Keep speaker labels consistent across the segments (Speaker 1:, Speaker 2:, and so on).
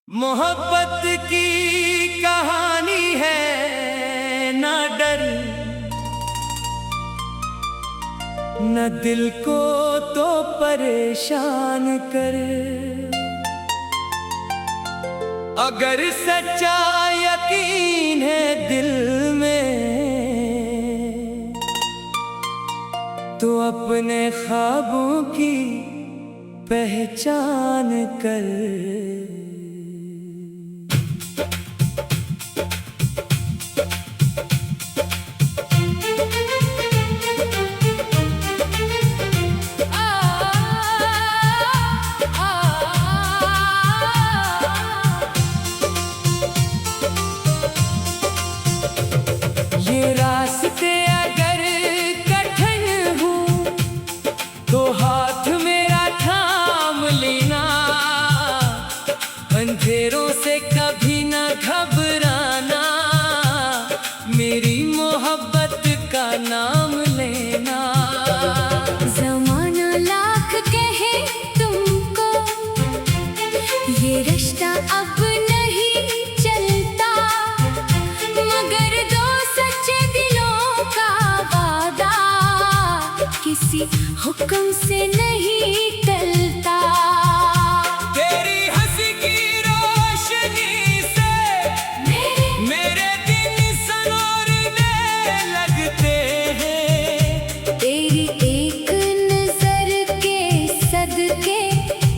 Speaker 1: मोहब्बत की कहानी है ना डर न दिल को तो परेशान कर। अगर सच्चा यकीन है दिल में तो अपने ख्वाबों की पहचान कर। ये रास्ते अगर कठिन हो तो हाथ मेरा थाम लेना। अंधेरों से कभी न घबराना, मेरी मोहब्बत का नाम लेना।
Speaker 2: ज़माना लाख कहे तुमको ये रिश्ता अब नहीं चलता, मगर दो सच्चे दिलों का वादा किसी हुक्म से नहीं टलता।
Speaker 1: तेरी हंसी की रोशनी से मेरे दिन सनोरने लगते हैं।
Speaker 2: तेरी एक नजर के सदके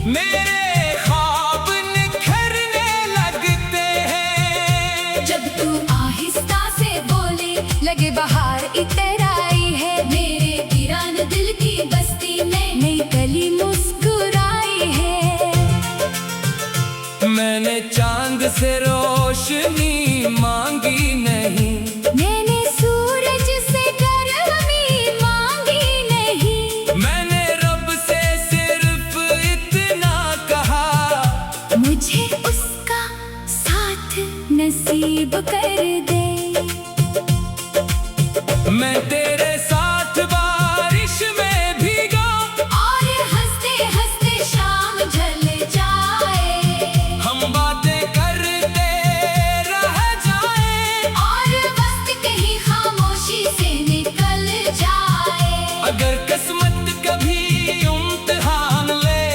Speaker 1: मेरे ख्वाब निखरने लगते हैं।
Speaker 2: जब तू आहिस्ता से बोले लगे बाहर इतर आई है, मेरे वीरान दिल की बस्ती में नई कली मुस्कुराई है।
Speaker 1: मैंने चांद से रोशनी मांगी नहीं,
Speaker 2: मैंने सूरज से गर्मी मांगी नहीं,
Speaker 1: मैंने रब से सिर्फ इतना कहा
Speaker 2: मुझे उसका साथ नसीब कर दे।
Speaker 1: मैं तेरे साथ बारिश में भीगा
Speaker 2: और हंसते हंसते शाम ढल जाए,
Speaker 1: हम बातें करते रह जाएं।
Speaker 2: और वक्त कहीं खामोशी से निकल जाए।
Speaker 1: अगर किस्मत कभी इम्तिहान ले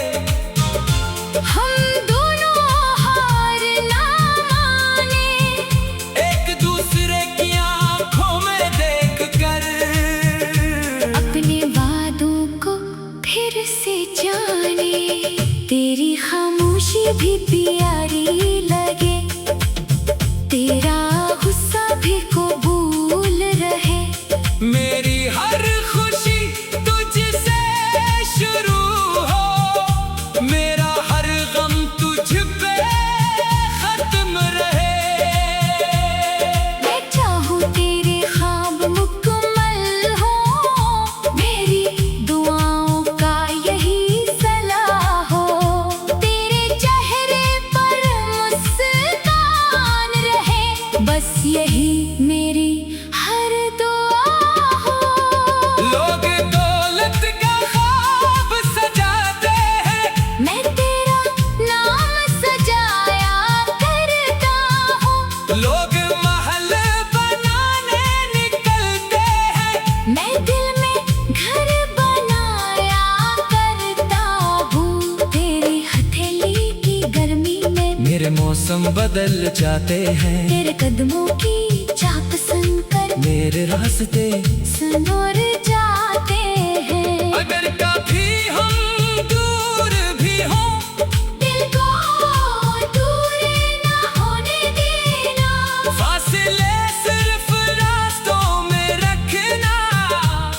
Speaker 2: हम दोनों हार ना माने,
Speaker 1: एक दूसरे की आंखों में देख कर
Speaker 2: अपने वादों को फिर से जाने। तेरी खामोशी भी प्यारी लगे, तेरा गुस्सा भी कबूल रहे।
Speaker 1: मेरी हर खुशी तुझसे शुरू हो, मेरा हर गम तुझ पे खत्म रहे।
Speaker 2: मैं चाहूँ तेरे ख्वाब मुकम्मल हो, मेरी दुआओं का यही सलाह हो। तेरे चेहरे पर मुस्कान रहे, बस यही मेरी हर दुआ हो।
Speaker 1: लोग दौलत का ख्वाब सजाते हैं,
Speaker 2: मैं तेरा नाम सजाया करता हूँ।
Speaker 1: लोग महल बनाने निकलते हैं,
Speaker 2: मैं दिल में घर बनाया करता हूँ। तेरी हथेली की गर्मी में
Speaker 1: मेरे मौसम बदल जाते हैं।
Speaker 2: तेरे कदमों की चाप सुनकर
Speaker 1: मेरे रास्ते
Speaker 2: सुनोर जाते हैं।
Speaker 1: अगर कभी हम दूर भी हों
Speaker 2: दिल को दूर ना होने देना,
Speaker 1: फासले सिर्फ रास्तों में रखना।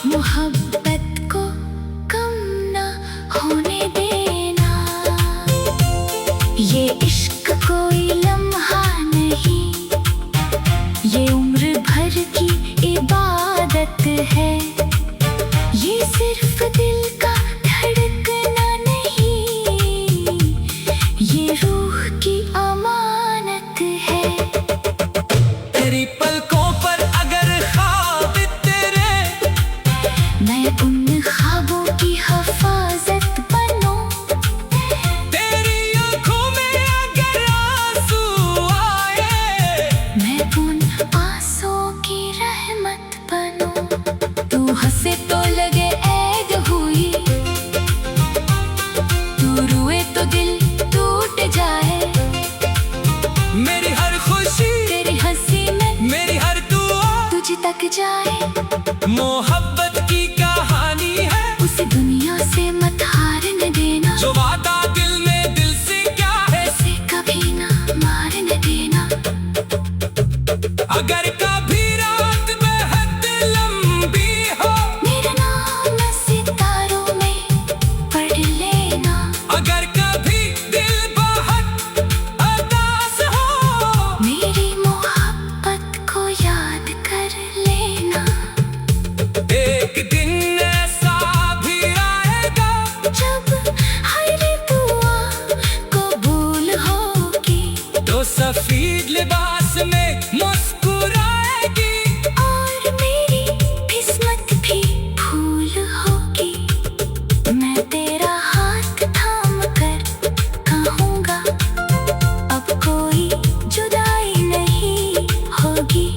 Speaker 2: मोहब्बत को कम ना होने देना। ये इश्क कोई लम्हा नहीं, ये उम्र भर की इबादत है। ये सिर्फ दिल का धड़कना नहीं, ये रूह की अमानत है।
Speaker 1: तेरी पलकों पर अगर ख्वाब तेरे,
Speaker 2: मैं उन ख्वाबों की हिफाजत बनूं।
Speaker 1: तेरी आंखों में अगर
Speaker 2: जाए।
Speaker 1: मोहब्बत की कहानी है,
Speaker 2: उसे दुनिया से मत हारने देना।
Speaker 1: जो वादा दिल में दिल से क्या है,
Speaker 2: उसे कभी ना मारने देना।
Speaker 1: अगर कभी रात बेहद लंबी हो,
Speaker 2: मेरा नाम सितारों में पढ़ लेना।
Speaker 1: अगर कभी दिल बहुत उदास हो,
Speaker 2: मेरी मोहब्बत को याद कर लेना।
Speaker 1: एक दिन ऐसा भी आएगा
Speaker 2: जब हर दुआ कबूल होगी,
Speaker 1: तो सफेद लिबास में मुस्कुराएगी,
Speaker 2: और मेरी किस्मत भी फूल होगी। मैं तेरा हाथ थाम कर कहूँगा, अब कोई जुदाई नहीं होगी।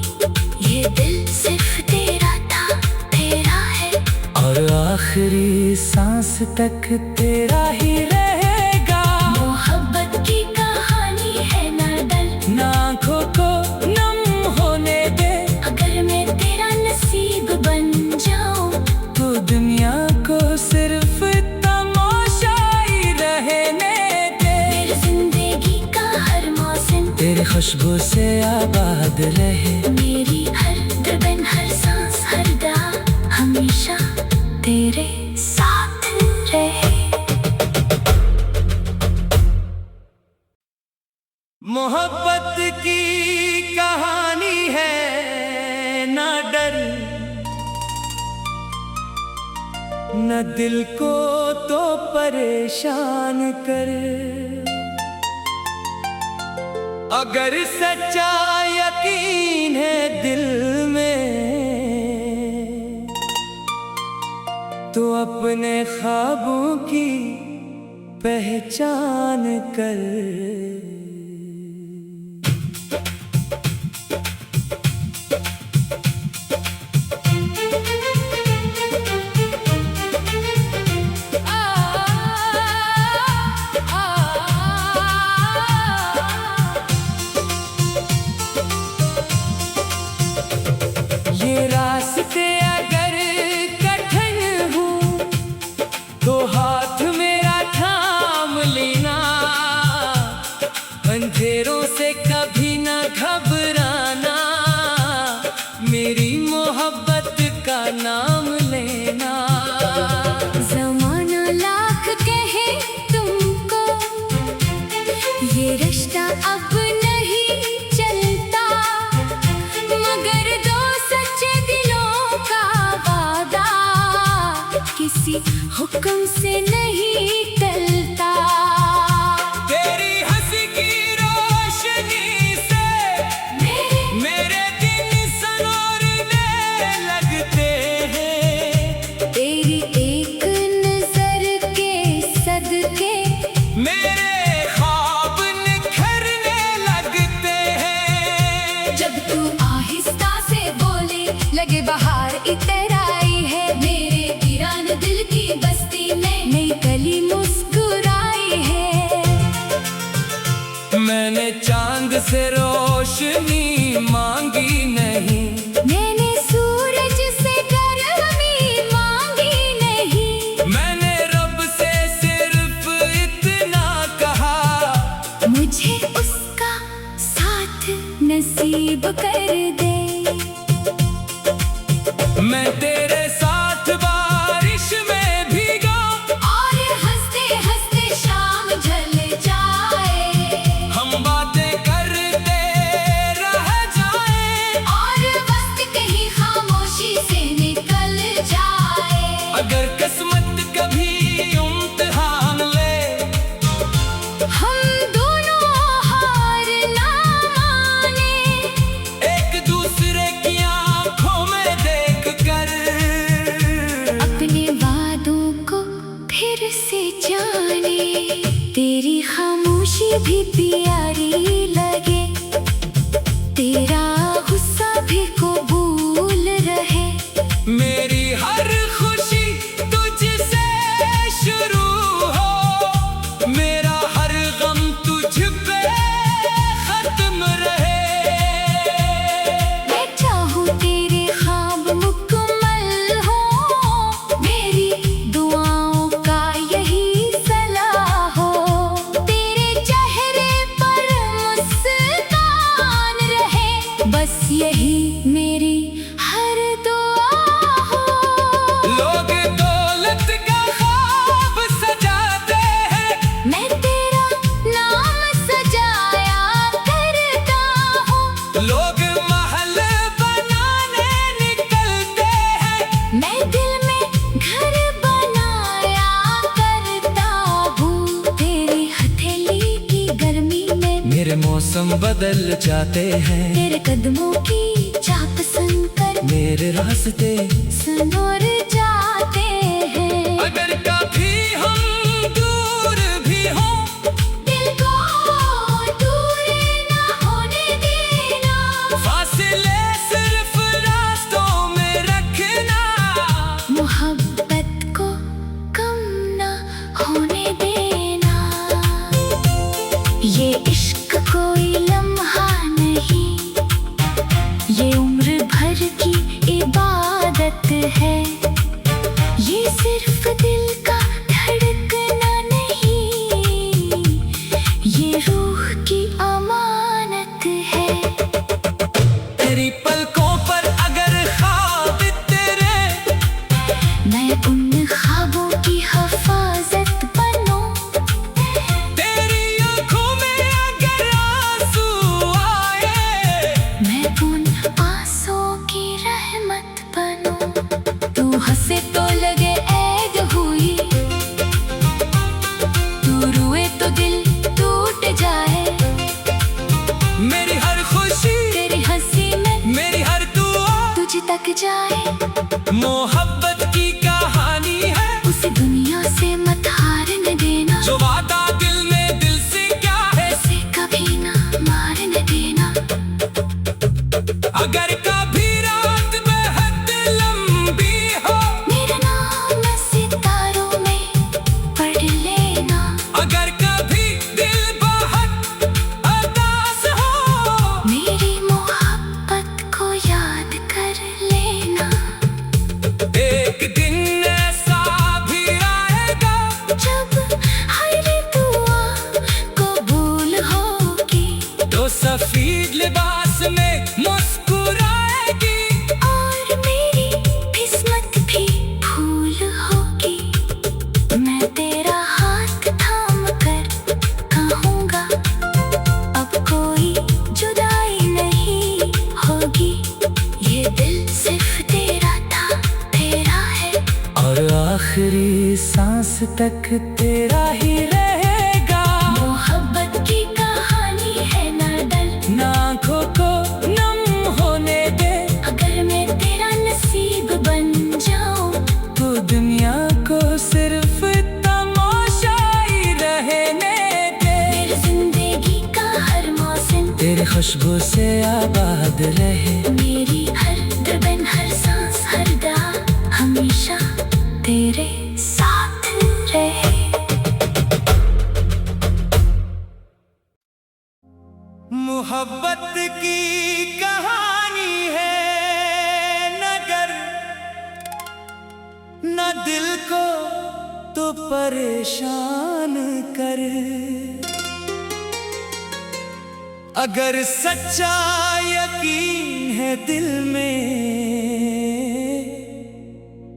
Speaker 2: ये दिल सिर्फ तेरा था, तेरा है,
Speaker 1: और आखिरी सांस तक तेरा ही रहेगा।
Speaker 2: मोहब्बत की कहानी है, ना डर
Speaker 1: ना आँखों को नम होने दे,
Speaker 2: अगर मैं तेरा नसीब बन जाऊं।
Speaker 1: तो दुनिया को सिर्फ तमाशाई रहने दे।
Speaker 2: मेरी जिंदगी का हर मौसम,
Speaker 1: तेरी खुशबू से आबाद रहे,
Speaker 2: मेरी हर धड़कन, हर सांस, हर दा हमेशा तेरे साथ रहे।
Speaker 1: मोहब्बत की कहानी है, ना डर न दिल को तो परेशान कर। अगर सच्चा यकीन है दिल में, तो अपने ख्वाबों की पहचान कर। ये रास्ते अगर कठिन हो, तो हाथ मेरा थाम लेना। अंधेरों से कभी न घबराना, मेरी मोहब्बत का नाम लेना।
Speaker 2: ज़माना लाख कहे तुमको, ये रिश्ता अब नहीं चलता, मगर दो सच्चे दिलों का वादा किसी हुक्म से नहीं टलता।
Speaker 1: तेरी हंसी की रोशनी से मेरे दिन सनोरने लगते हैं।
Speaker 2: तेरी एक नजर के सदके
Speaker 1: मेरे ख्वाब निखरने लगते हैं।
Speaker 2: जब तू आहिस्ता से बोले, लगे बाहर इतर आई है। मेरे वीरान दिल की बस्ती में नई कली मुस्कुराई है।
Speaker 1: मैंने चांद से रोशनी मांगी नहीं,
Speaker 2: मैंने सूरज से गर्मी मांगी नहीं।
Speaker 1: मैंने रब से सिर्फ इतना कहा,
Speaker 2: मुझे उसका साथ नसीब कर दे।
Speaker 1: मैं तेरे साथ बारिश में भीगा,
Speaker 2: और हंसते हंसते शाम ढल जाए।
Speaker 1: हम बातें करते रह जाएं,
Speaker 2: और वक्त कहीं खामोशी से निकल जाए।
Speaker 1: अगर किस्मत कभी इम्तिहान ले,
Speaker 2: हम दोनों हार ना माने।
Speaker 1: एक दूसरे की आंखों में देख कर
Speaker 2: अपने वादों को फिर से जाने। तेरी खामोशी भी प्यारी लगे, तेरा गुस्सा भी कबूल रहे।
Speaker 1: मेरी हर खुशी तुझसे शुरू हो, मेरा हर गम तुझ पे खत्म रहे।
Speaker 2: मैं चाहूँ तेरे ख्वाब
Speaker 1: मेरे मौसम बदल जाते हैं,
Speaker 2: तेरे कदमों की चाप सुनकर
Speaker 1: मेरे रास्ते
Speaker 2: सुनोर जाते हैं।
Speaker 1: अगर कभी हम दूर भी हों,
Speaker 2: दिल को दूर ना होने देना,
Speaker 1: फासले सिर्फ रास्तों में रखना,
Speaker 2: मोहब्बत को कम ना होने देना। ये इश्क कोई लम्हा नहीं, ये उम्र भर की इबादत है। ये सिर्फ दिल का धड़कना नहीं, ये रूह की अमानत है।
Speaker 1: तेरी पलकों पर अगर ख्वाब तेरे,
Speaker 2: मैं उन ख्वाबों की हिफाजत बनूं,
Speaker 1: तेरी आंखों में अगर आंसू आए,
Speaker 2: मैं उन आंसुओं की रहमत बनूं। तू हंसे तो लगे ऐद हुई, तू रोए तो दिल टूट जाए।
Speaker 1: मेरी हर खुशी,
Speaker 2: तेरी हंसी में
Speaker 1: मेरी हर दुआ
Speaker 2: तुझ तक जाए।
Speaker 1: मोहब्बत की कहानी है,
Speaker 2: उसे दुनिया से मत हारने देना,
Speaker 1: जो वादा दिल में दिल से क्या है,
Speaker 2: उसे कभी ना मारने देना।
Speaker 1: अगर कभी रात बेहद लंबी हो,
Speaker 2: मेरा नाम सितारों में पढ़ लेना,
Speaker 1: अगर कभी दिल बहुत उदास हो,
Speaker 2: मेरी मोहब्बत को याद कर लेना।
Speaker 1: एक दिन ऐसा भी आएगा,
Speaker 2: जब हर दुआ कबूल होगी,
Speaker 1: तो सफेद लिबास में मुस्कुराएगी,
Speaker 2: और मेरी किस्मत भी फूल होगी। मैं तेरा हाथ थाम कर कहूँगा, अब कोई जुदाई नहीं होगी। ये दिल सिर्फ तेरा था, तेरा है,
Speaker 1: और आखिरी सांस तक तेरा ही रहेगा।
Speaker 2: मोहब्बत की कहानी है ना डर,
Speaker 1: ना आँखों को नम होने दे,
Speaker 2: अगर मैं तेरा नसीब बन जाऊं,
Speaker 1: तो दुनिया को सिर्फ तमाशाई रहने दे।
Speaker 2: मेरी जिंदगी का हर मौसम
Speaker 1: तेरी खुशबू से आबाद रहे,
Speaker 2: मेरी हर धड़कन हर सांस हर दा हमेशा तेरे साथ रहे।
Speaker 1: मोहब्बत की कहानी है, नगर न दिल को तो परेशान कर। अगर सच्चा यकीन है दिल में,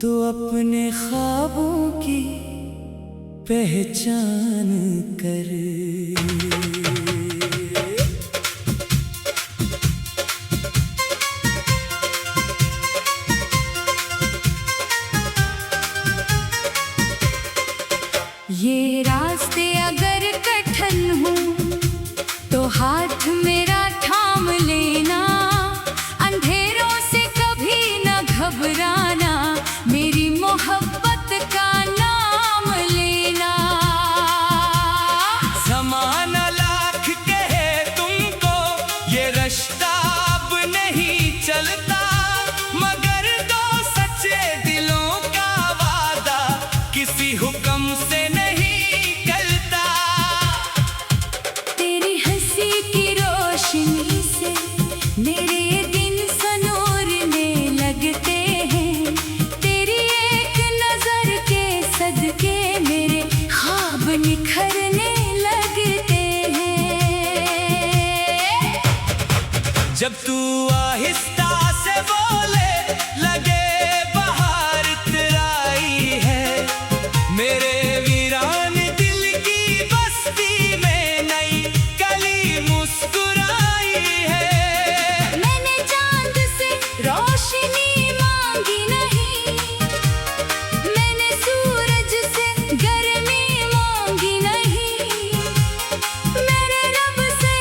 Speaker 1: तो अपने ख्वाबों की पहचान कर।
Speaker 2: ये रास्ते अगर कठिन हो, तो हाथ मेरा थाम लेना, अंधेरों से कभी न घबराना, मेरी मोहब्बत का नाम लेना।
Speaker 1: ज़माना लाख कहे तुमको, ये रिश्ता अब नहीं चलता, मगर दो सच्चे दिलों का वादा किसी हुक्म से नहीं करता।
Speaker 2: तेरी हंसी की रोशनी से मेरे ये दिन सनोरने लगते हैं, तेरी एक नजर के सदके मेरे ख्वाब निखरने लगते हैं।
Speaker 1: जब तू आहिस्ता से बोले, लगे बाहर इतराई है, मेरे वीरान दिल की बस्ती में नई कली मुस्कुराई है।
Speaker 2: मैंने चांद से रोशनी मांगी नहीं, मैंने सूरज से गर्मी मांगी नहीं, मेरे रब से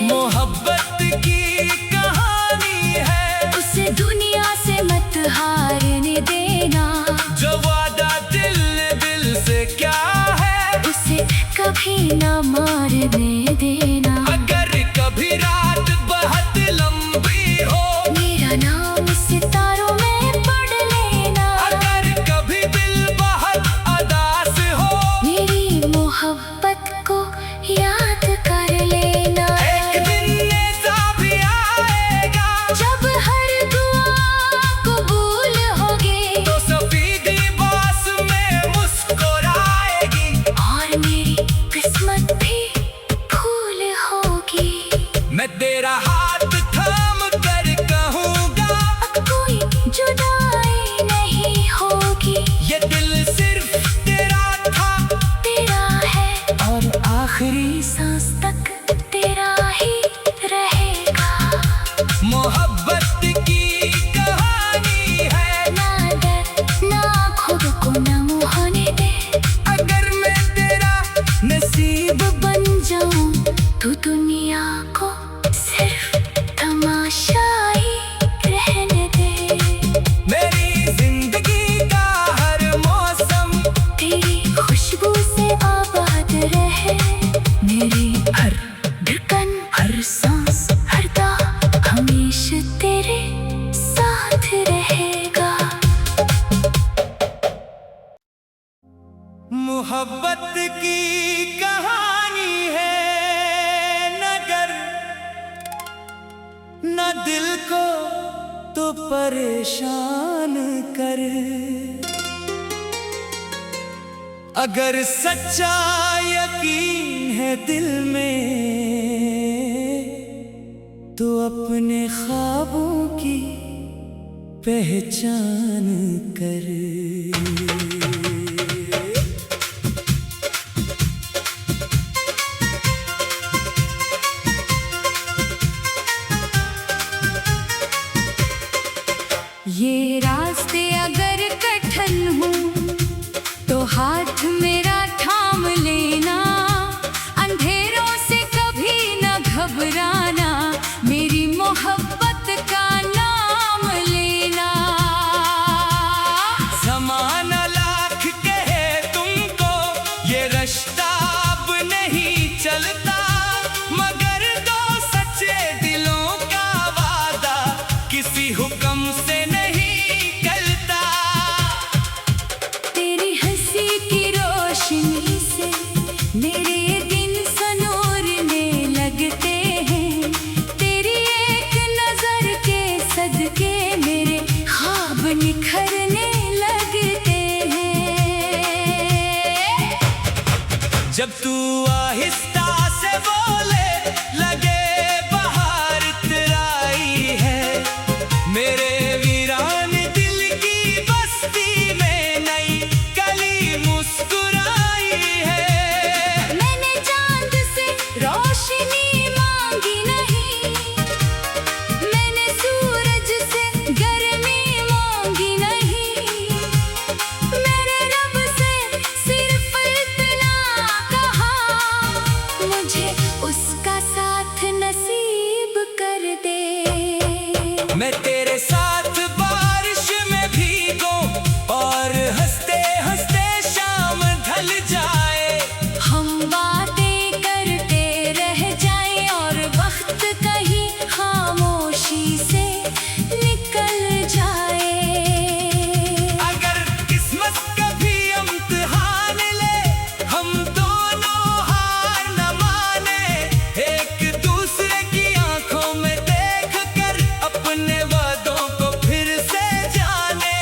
Speaker 1: मोहब्बत की कहानी है,
Speaker 2: उसे दुनिया से मत हारने देना।
Speaker 1: जो वादा दिल दिल से क्या है,
Speaker 2: उसे कभी न मारने देना।
Speaker 1: अगर कभी रात बहुत लंबी हो,
Speaker 2: मेरा नाम सितारों में पढ़ लेना।
Speaker 1: अगर कभी दिल बहुत उदास हो,
Speaker 2: मेरी मोहब्बत को याद कर लेना।
Speaker 1: एक दिन ऐसा भी आएगा,
Speaker 2: जब हर दुआ कबूल होगी,
Speaker 1: तो सफेदी बास में मुस्कुराएगी,
Speaker 2: और मेरी किस्मत भी फूल होगी।
Speaker 1: मैं तेरा हाथ थाम कर कहूँगा,
Speaker 2: अब कोई जुदाई नहीं होगी।
Speaker 1: ये दिल सिर्फ तेरा था,
Speaker 2: तेरा है,
Speaker 1: और आखिरी
Speaker 2: सांस तक तेरा ही रहेगा।
Speaker 1: मोहब्बत की कहानी है,
Speaker 2: ना डर ना खुद को न होने दे।
Speaker 1: अगर मैं तेरा नसीब
Speaker 2: बन जाऊं तो दुनिया को सिर्फ तमाशा ही रहने दे।
Speaker 1: मेरी जिंदगी का हर मौसम
Speaker 2: तेरी खुशबू से आबाद रहे। मेरी हर धड़कन, हर सांस, हर दा हमेशा तेरे साथ रहेगा।
Speaker 1: मोहब्बत की कहानी है, नगर न दिल को तो परेशान कर। अगर सच्चा यकीन है दिल में, तो अपने ख्वाबों की पहचान कर।
Speaker 2: ये रास्ते अगर कठिन हो, तो हाथ मेरा थाम लेना। अंधेरों से कभी न घबराना, मेरी मोहब्बत का नाम लेना।
Speaker 1: ज़माना लाख कहे तुमको, ये रिश्ता अब नहीं चलता, मगर दो सच्चे दिलों का वादा किसी हुक्म से नहीं करता।
Speaker 2: तेरी हंसी की रोशनी से मेरे दिन सनोरने लगते हैं। तेरी एक नजर के सदके मेरे ख्वाब निखरने लगते हैं।
Speaker 1: जब तू आहिस्ता से बोले, लगे बाहर इतराई है, मेरे वीरान दिल की बस्ती में नई कली मुस्कुराई है।
Speaker 2: मैंने चांद से रोशनी मांगी नहीं, मैंने सूरज से गर्मी मांगी नहीं। मेरे रब से सिर्फ इतना कहा, मुझे उसका साथ नसीब कर दे।
Speaker 1: मैं तेरे साथ बारिश में भीगूं, और हंसते हंसते शाम ढल जाए।
Speaker 2: हम बातें करते रह जाएं, और वक्त कहीं खामोशी से निकल जाए।
Speaker 1: अगर किस्मत कभी इम्तिहान ले, हम दोनों हार न माने, एक दूसरे की आंखों में देख कर अपने वादों को फिर से जाने।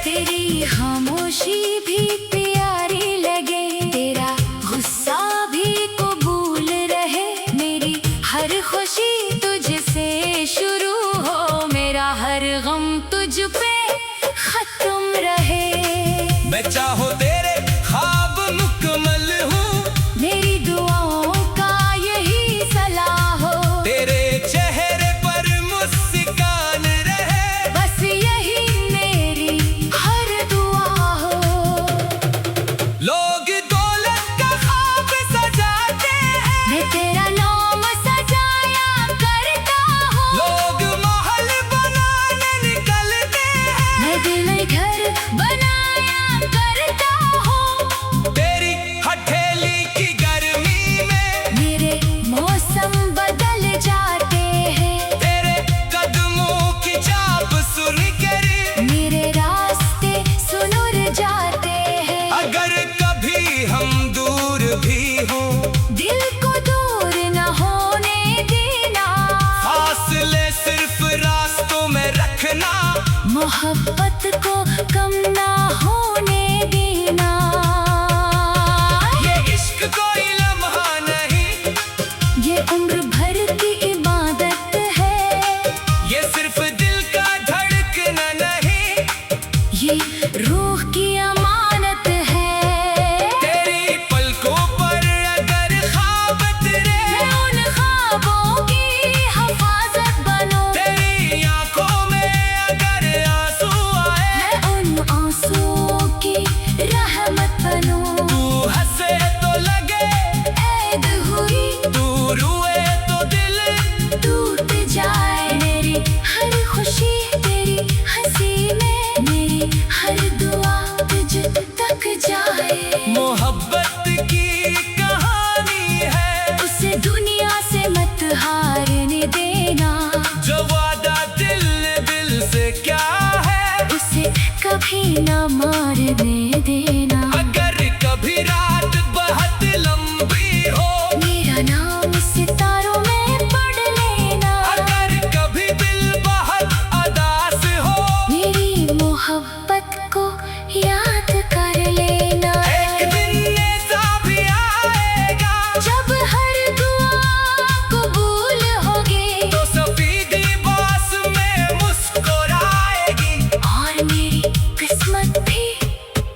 Speaker 2: तेरी खामोशी भी प्यारी लगे, तेरा गुस्सा भी कबूल रहे। मेरी हर खुशी तुझसे शुरू हो, मेरा हर गम तुझ पे खत्म रहे।
Speaker 1: मैं चाहो तेरे ख्वाब मुकम्मल हूँ,
Speaker 2: मेरी दुआओं का यही सलाह हो।
Speaker 1: तेरे चेहरे पर मुस्कान रहे,
Speaker 2: बस यही मेरी हर दुआ हो।
Speaker 1: लोग दौलत का ख्वाब सजाते हैं,
Speaker 2: मैं तेरा नाम सजा उम्र भर की इबादत है।
Speaker 1: ये सिर्फ दिल का धड़कना नहीं,
Speaker 2: ये रूह की अमानत है।
Speaker 1: तेरी पलकों पर अगर ख्वाब तेरे,
Speaker 2: मैं उन ख्वाबों की हिफाजत बनूं।
Speaker 1: तेरी आंखों में अगर आंसू आए,
Speaker 2: मैं उन आंसुओं की रहमत बनूं।
Speaker 1: तू हंसे तो लगे
Speaker 2: ऐद हुई,
Speaker 1: तू रोए तो दिल
Speaker 2: टूट जाए। मेरी हर खुशी तेरी हंसी में, मेरी हर दुआ तुझ तक जाए।
Speaker 1: मोहब्बत की कहानी है,
Speaker 2: उसे दुनिया से मत हारने देना।
Speaker 1: जो वादा दिल दिल से क्या है,
Speaker 2: उसे कभी न मारने देना।
Speaker 1: अगर कभी रात बहुत लंबी हो,
Speaker 2: मेरा नाम सितारों में पढ़ लेना।
Speaker 1: अगर कभी दिल बहुत उदास हो,
Speaker 2: मेरी मोहब्बत को याद कर लेना।
Speaker 1: एक दिन ऐसा भी आएगा,
Speaker 2: जब हर दुआ कबूल होगी,
Speaker 1: तो सफेदी बास में मुस्कुराएगी,
Speaker 2: और मेरी किस्मत भी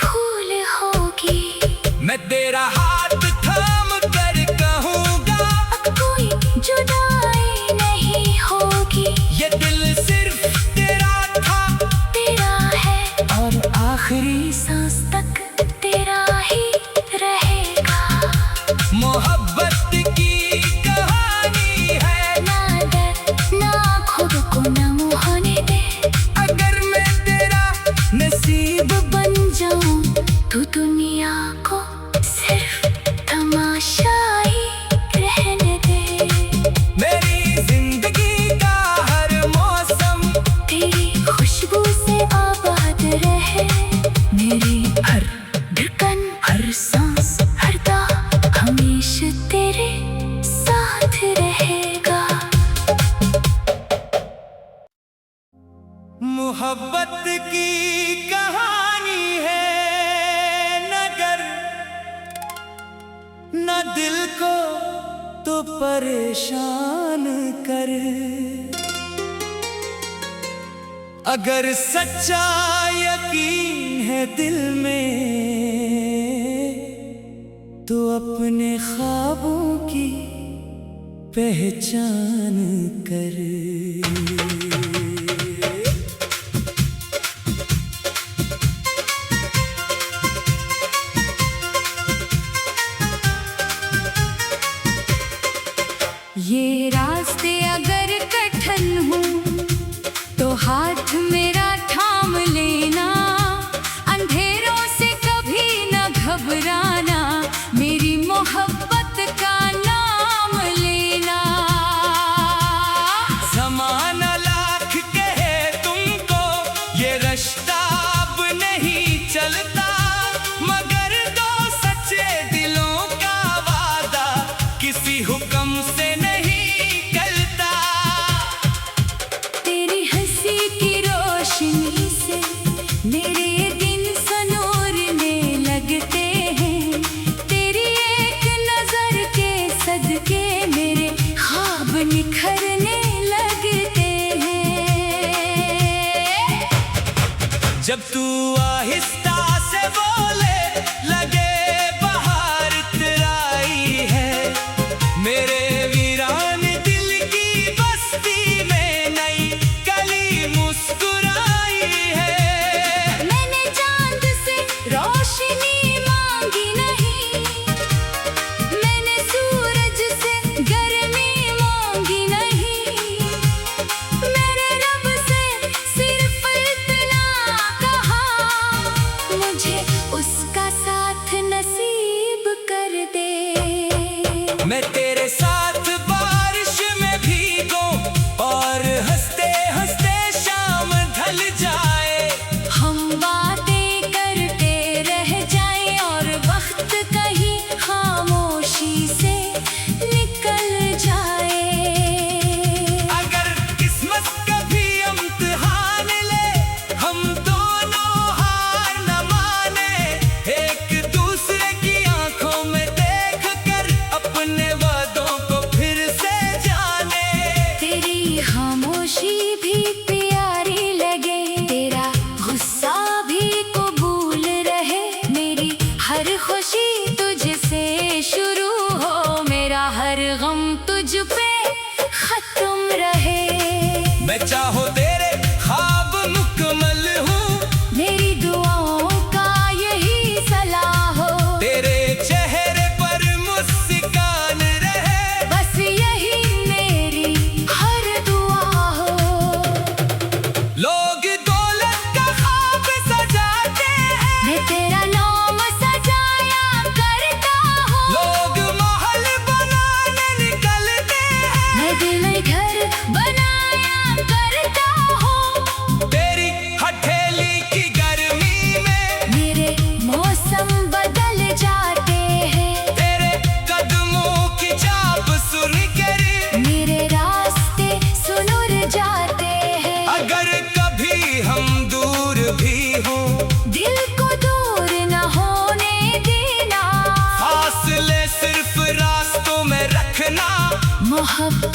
Speaker 2: फूल होगी।
Speaker 1: मैं तेरा हाथ थाम कर कहूँगा,
Speaker 2: अब कोई जुदाई नहीं होगी।
Speaker 1: ये दिल सिर्फ तेरा था,
Speaker 2: तेरा है,
Speaker 1: और आखिरी
Speaker 2: सांस तक तेरा ही रहेगा।
Speaker 1: मोहब्बत की कहानी है,
Speaker 2: ना डर, ना खुद को न होने दे।
Speaker 1: अगर मैं तेरा नसीब
Speaker 2: बन जाऊं तो दुनिया को सिर्फ तमाशा ही रहने दे।
Speaker 1: मेरी जिंदगी का हर मौसम
Speaker 2: तेरी खुशबू से आबाद रहे। मेरी हर धड़कन, हर सांस, हर दा हमेशा तेरे साथ रहेगा।
Speaker 1: मोहब्बत की कहानी है, नगर न दिल को तो परेशान कर। अगर सच्चा यकीन है दिल में, तो अपने ख्वाबों की पहचान कर।
Speaker 2: ये रास्ते अगर कठिन हो, तो हाथ मेरा थाम लेना। अंधेरों से कभी न घबराना, मेरी मोहब्बत का नाम लेना।
Speaker 1: ज़माना लाख कहे तुमको, ये रिश्ता अब नहीं चलता, मगर दो सच्चे दिलों का वादा किसी हुक्म से नहीं टलता।
Speaker 2: तेरी हंसी की रोशनी से मेरे दिन सनोरने लगते हैं। तेरी एक नजर के सदके मेरे ख्वाब निखरने लगते हैं।
Speaker 1: जब तू आहिस्ता से बोले, लगे बाहर इतराई है, मेरे वीरान दिल की बस्ती में नई कली मुस्कुराई है।
Speaker 2: मैंने चांद से रोशनी मांगी नहीं, मैंने सूरज से गर्मी मांगी नहीं। मेरे रब से सिर्फ इतना कहा,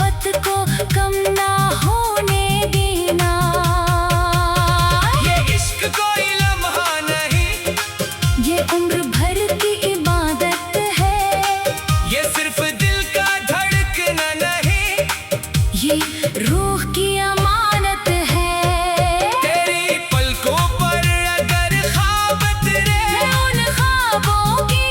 Speaker 2: मोहब्बत को कम ना होने देना।
Speaker 1: ये इश्क कोई लम्हा नहीं,
Speaker 2: ये उम्र भर की इबादत है।
Speaker 1: ये सिर्फ दिल का धड़कना नहीं,
Speaker 2: ये रूह की अमानत है।
Speaker 1: तेरी पलकों पर अगर ख्वाब तेरे,
Speaker 2: मैं उन ख्वाबों की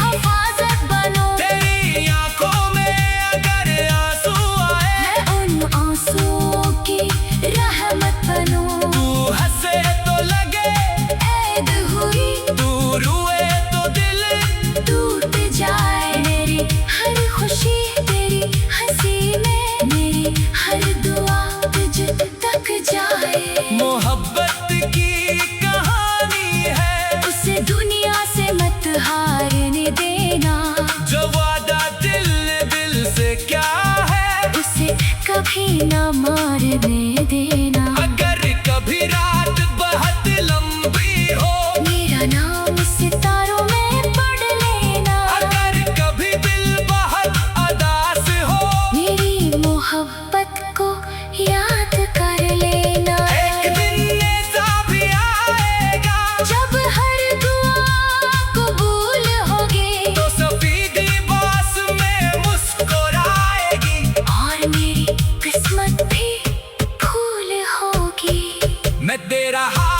Speaker 2: हिफाजत बनूं।
Speaker 1: तेरी आंखों में अगर आंसू आए,
Speaker 2: मैं उन आंसुओं की रहमत बनूं।
Speaker 1: तू हंसे तो लगे
Speaker 2: ऐद हुई
Speaker 1: तू रोए तो दिल
Speaker 2: टूट जाए। मेरी हर खुशी तेरी हंसी में, मेरी हर दुआ तुझ तक जाए।
Speaker 1: मोहब्बत की कहानी है,
Speaker 2: उसे दुनिया से मत हारने देना।
Speaker 1: जो वादा दिल दिल से क्या है,
Speaker 2: उसे कभी न मारने देना।
Speaker 1: अगर कभी रात बहुत लंबी हो,
Speaker 2: मेरा नाम सितारों में पढ़ लेना।
Speaker 1: अगर कभी दिल बहुत उदास हो,
Speaker 2: मेरी मोहब्बत को याद कर लेना।
Speaker 1: एक दिन ऐसा भी आएगा,
Speaker 2: जब हर दुआ कबूल होगी
Speaker 1: तो सफेदी बास में मुस्कुराएगी।
Speaker 2: और मेरी किस्मत भी फूल होगी।
Speaker 1: मैं तेरा हाथ